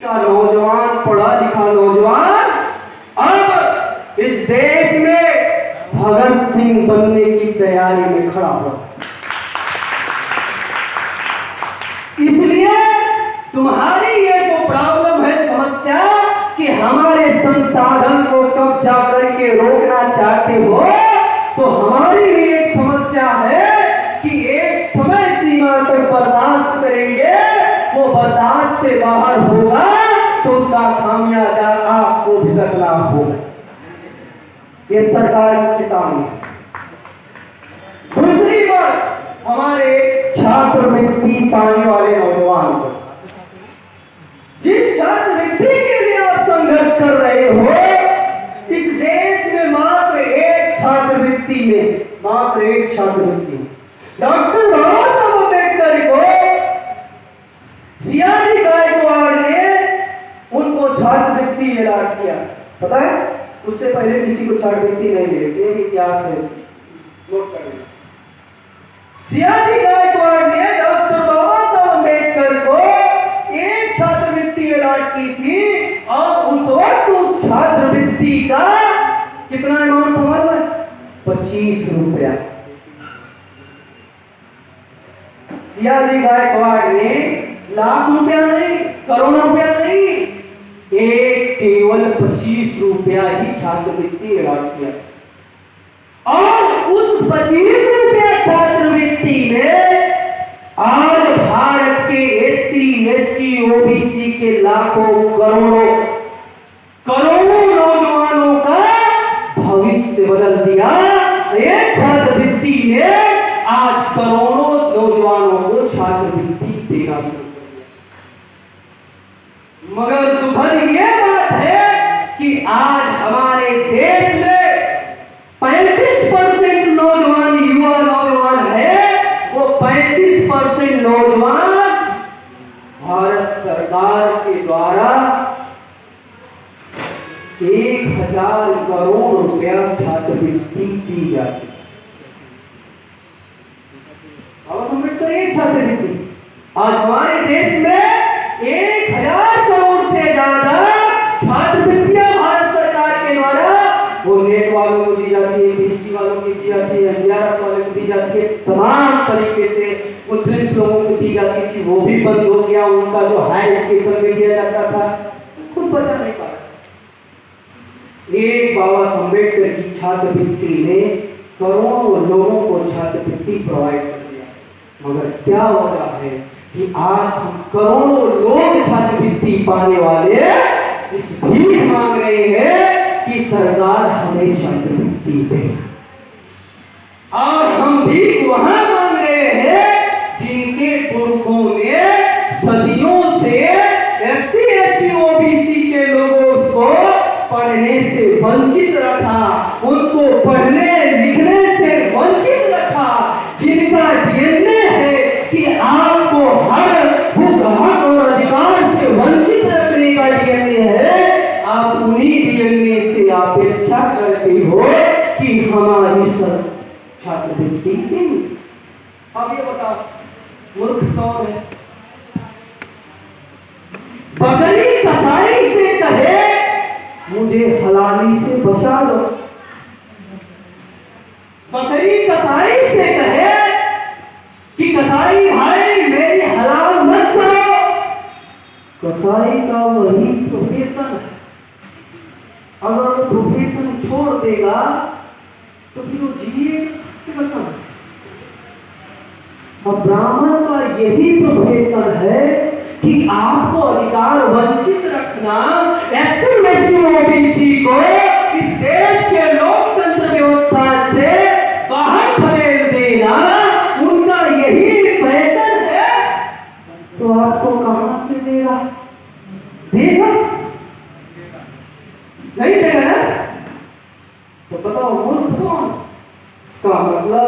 का नौजवान, पढ़ा लिखा नौजवान अब इस देश में भगत सिंह बनने की तैयारी में खड़ा हो। इसलिए तुम्हारी ये जो प्रॉब्लम है, समस्या कि हमारे संसाधन को कब्जा करके रोकना चाहते हो, तो हमारी भी एक समस्या है कि एक समय सीमा तक बर्दाश्त करेंगे, वो बर्दाश्त से बाहर होगा तो उसका खामियाजा आपको भुगतना होगा। ये सरकार की चेतावनी है। दूसरी बात, हमारे छात्रवृत्ति पाने वाले नौजवान को, जिस छात्रवृत्ति के लिए आप संघर्ष कर रहे हो, इस देश में मात्र एक छात्रवृत्ति डॉक्टर बाबा साहब अम्बेडकर को सियाजी गायकवाड़ ने उनको छात्रवृत्ति अलाट किया। पता है, उससे पहले किसी को छात्रवृत्ति नहीं मिली थी। एक इतिहास है, नोट कर लेना। सियाजी गायकवाड़ ने डॉक्टर बाबा साहब अम्बेडकर को एक छात्रवृत्ति अलाट की थी, और उस वक्त उस छात्रवृत्ति का कितना अमाउंट था मालूम है? 25 रुपया। सियाजी गायकवाड़ ने लाख रुपया नहीं, करोड़ रुपया नहीं, एक केवल 25 रुपया ही छात्रवृत्ति अलाट किया। और उस 25 रुपया छात्रवृत्ति ने आज भारत के एससी, एसटी, ओबीसी के लाखों करोड़ों नौजवानों का भविष्य बदल दिया। एक छात्रवृत्ति ने आज करोड़ों नौजवानों को छात्रवृत्ति देना शुरू कर दिया। मगर दुखद ये बात है कि आज हमारे देश में 35% नौजवान, युवा नौजवान है, वो 35% नौजवान भारत सरकार के द्वारा 1000 करोड़ रुपया छात्रवृत्ति दी जाती है। अम्बेडकर एक छात्रवृत्ति, आज हमारे देश में 1000 करोड़ से ज्यादा छात्रवृत्तियां भारत सरकार के द्वारा, वो नेट वालों को दी जाती है, पीएचडी वालों को दी जाती है, एनडीआरएफ वालों को दी जाती है, तमाम तरीके से मुस्लिम लोगों को दी जाती थी। वो भी बंद हो गया, उनका जो हाई एजुकेशन में दिया जाता था, खुद बचा नहीं पा रहा। एक बाबा साहब अम्बेडकर की छात्रवृत्ति ने करोड़ों लोगों को छात्रवृत्ति प्रोवाइड कर दिया। मगर क्या हो रहा है कि आज हम करोड़ों लोग छात्रवृत्ति पाने वाले इस भीख मांग रहे हैं कि सरकार हमें छात्रवृत्ति दे, और हम भी वहां मांग रहे हैं जिनके पुरखों ने सदियों से एससी, एसटी, ओबीसी के लोगों को पढ़ने से वंचित रखा, उनको पढ़ने लिखने से वंचित रखा, जिनका डीएनए है कि आपको हर भूख, हक और अधिकार से वंचित रखने का डीएनए है। आप उन्हीं डीएनए से अपेक्षा करते हो कि हमारी सब छात्रवृत्ति देंगे। अब ये बताओ, मूर्ख कौन है? बकरी कसाई से कहे मुझे हलाली से बचा दो, बकरी कसाई से कहे कि कसाई भाई मेरी हलाल मत करो, कसाई का वही प्रोफेशन है। अगर वो प्रोफेशन छोड़ देगा तो फिर वो जिएगा। और ब्राह्मण का यही प्रोफेशन है कि आपको अधिकार वंचित रखना, एससी, एसटी, ओबीसी को इस देश के लोकतंत्र व्यवस्था से बाहर खदेड़ देना, उनका यही पैशन है। तो आपको कहां से देगा? नहीं देगा ना? तो बताओ मूर्ख कौन? इसका मतलब